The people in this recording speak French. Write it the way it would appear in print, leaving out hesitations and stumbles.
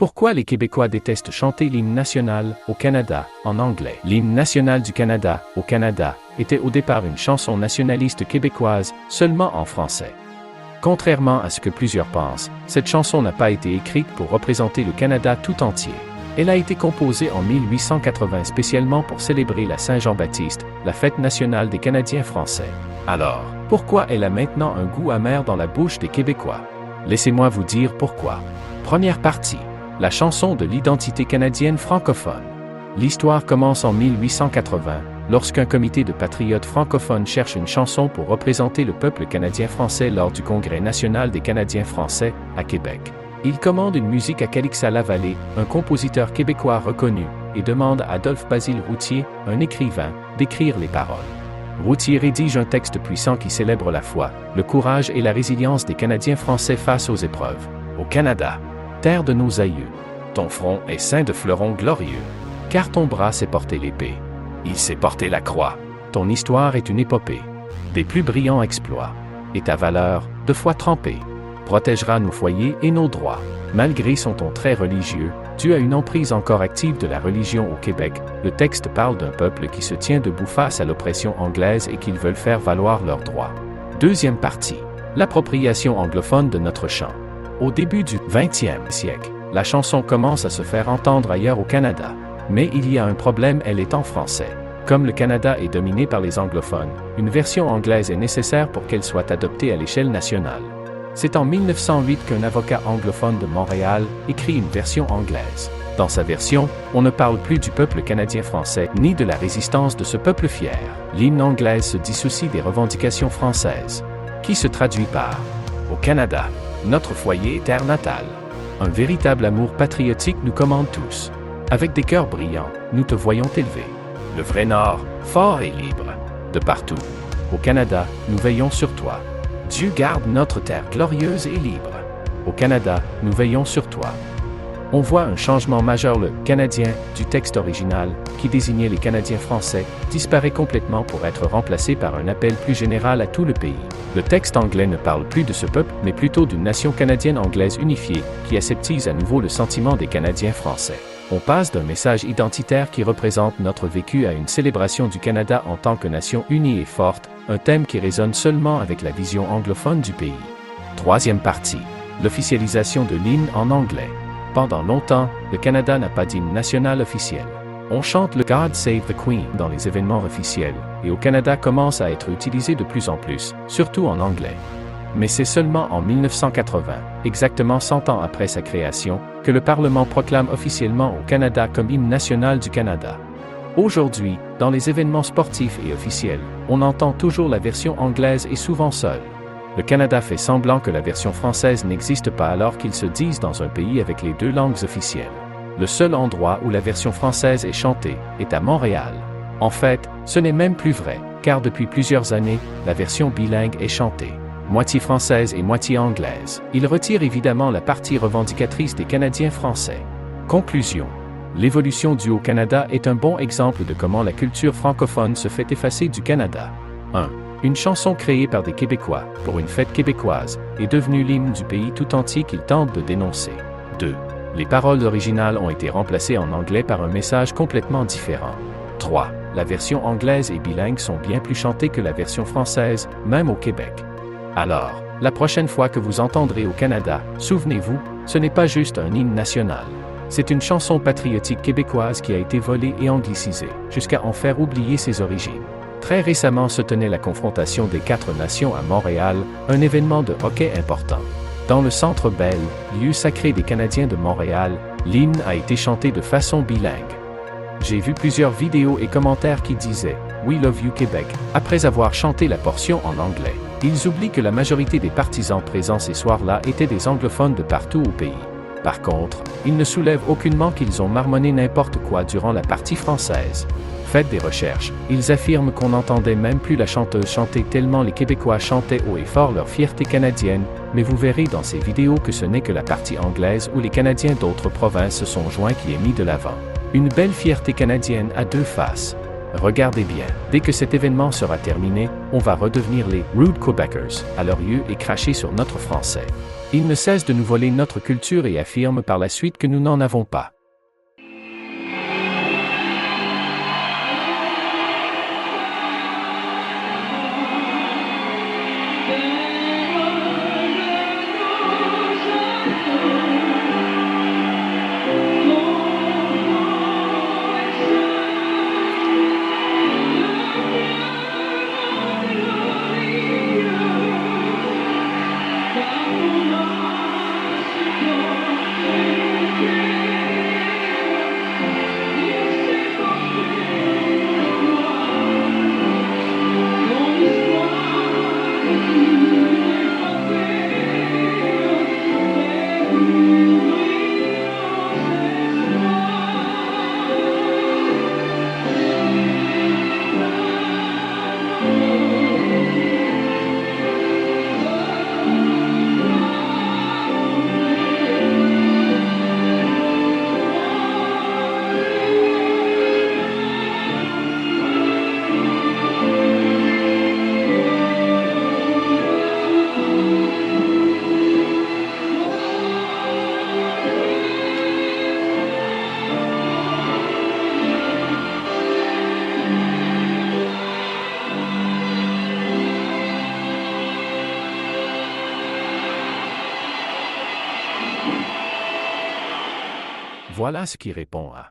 Pourquoi les Québécois détestent chanter l'hymne national au Canada en anglais? L'hymne national du Canada au Canada était au départ une chanson nationaliste québécoise seulement en français. Contrairement à ce que plusieurs pensent, cette chanson n'a pas été écrite pour représenter le Canada tout entier. Elle a été composée en 1880 spécialement pour célébrer la Saint-Jean-Baptiste, la fête nationale des Canadiens français. Alors, pourquoi elle a maintenant un goût amer dans la bouche des Québécois? Laissez-moi vous dire pourquoi. Première partie. La chanson de l'identité canadienne francophone. L'histoire commence en 1880, lorsqu'un comité de patriotes francophones cherche une chanson pour représenter le peuple canadien français lors du Congrès national des Canadiens français, à Québec. Il commande une musique à Calixa Lavallée, un compositeur québécois reconnu, et demande à Adolphe-Basile Routier, un écrivain, d'écrire les paroles. Routier rédige un texte puissant qui célèbre la foi, le courage et la résilience des Canadiens français face aux épreuves. Au Canada, terre de nos aïeux, ton front est ceint de fleurons glorieux, car ton bras s'est porté l'épée. Il s'est porté la croix. Ton histoire est une épopée des plus brillants exploits. Et ta valeur, de foi trempée, protégera nos foyers et nos droits. Malgré son ton très religieux, dû à une emprise encore active de la religion au Québec, le texte parle d'un peuple qui se tient debout face à l'oppression anglaise et qu'ils veulent faire valoir leurs droits. Deuxième partie. L'appropriation anglophone de notre chant. Au début du XXe siècle, la chanson commence à se faire entendre ailleurs au Canada. Mais il y a un problème, elle est en français. Comme le Canada est dominé par les anglophones, une version anglaise est nécessaire pour qu'elle soit adoptée à l'échelle nationale. C'est en 1908 qu'un avocat anglophone de Montréal écrit une version anglaise. Dans sa version, on ne parle plus du peuple canadien français, ni de la résistance de ce peuple fier. L'hymne anglaise se dissocie des revendications françaises, qui se traduit par « Au Canada, notre foyer est terre natale. Un véritable amour patriotique nous commande tous. Avec des cœurs brillants, nous te voyons t'élever. Le vrai Nord, fort et libre. De partout. Au Canada, nous veillons sur toi. Dieu garde notre terre glorieuse et libre. Au Canada, nous veillons sur toi. » On voit un changement majeur. Le « Canadien » du texte original, qui désignait les Canadiens français, disparaît complètement pour être remplacé par un appel plus général à tout le pays. Le texte anglais ne parle plus de ce peuple, mais plutôt d'une nation canadienne-anglaise unifiée, qui aseptise à nouveau le sentiment des Canadiens français. On passe d'un message identitaire qui représente notre vécu à une célébration du Canada en tant que nation unie et forte, un thème qui résonne seulement avec la vision anglophone du pays. Troisième partie. L'officialisation de l'hymne en anglais. Pendant longtemps, le Canada n'a pas d'hymne national officiel. On chante le God Save the Queen dans les événements officiels, et au Canada commence à être utilisé de plus en plus, surtout en anglais. Mais c'est seulement en 1980, exactement 100 ans après sa création, que le Parlement proclame officiellement au Canada comme hymne national du Canada. Aujourd'hui, dans les événements sportifs et officiels, on entend toujours la version anglaise et souvent seule. Le Canada fait semblant que la version française n'existe pas alors qu'ils se disent dans un pays avec les deux langues officielles. Le seul endroit où la version française est chantée est à Montréal. En fait, ce n'est même plus vrai, car depuis plusieurs années, la version bilingue est chantée. Moitié française et moitié anglaise. Il retire évidemment la partie revendicatrice des Canadiens français. Conclusion. L'évolution du Haut-Canada est un bon exemple de comment la culture francophone se fait effacer du Canada. 1. Une chanson créée par des Québécois, pour une fête québécoise, est devenue l'hymne du pays tout entier qu'ils tentent de dénoncer. 2. Les paroles originales ont été remplacées en anglais par un message complètement différent. 3. La version anglaise et bilingue sont bien plus chantées que la version française, même au Québec. Alors, la prochaine fois que vous entendrez au Canada, souvenez-vous, ce n'est pas juste un hymne national. C'est une chanson patriotique québécoise qui a été volée et anglicisée, jusqu'à en faire oublier ses origines. Très récemment se tenait la confrontation des 4 nations à Montréal, un événement de hockey important. Dans le Centre Bell, lieu sacré des Canadiens de Montréal, l'hymne a été chanté de façon bilingue. J'ai vu plusieurs vidéos et commentaires qui disaient « We love you Québec » après avoir chanté la portion en anglais. Ils oublient que la majorité des partisans présents ces soirs-là étaient des anglophones de partout au pays. Par contre, ils ne soulèvent aucunement qu'ils ont marmonné n'importe quoi durant la partie française. Faites des recherches, ils affirment qu'on n'entendait même plus la chanteuse chanter tellement les Québécois chantaient haut et fort leur fierté canadienne, mais vous verrez dans ces vidéos que ce n'est que la partie anglaise où les Canadiens d'autres provinces se sont joints qui est mis de l'avant. Une belle fierté canadienne à deux faces. Regardez bien, dès que cet événement sera terminé, on va redevenir les Rude Quebecers à leur lieu et cracher sur notre français. Ils ne cessent de nous voler notre culture et affirment par la suite que nous n'en avons pas. Voilà ce qui répond à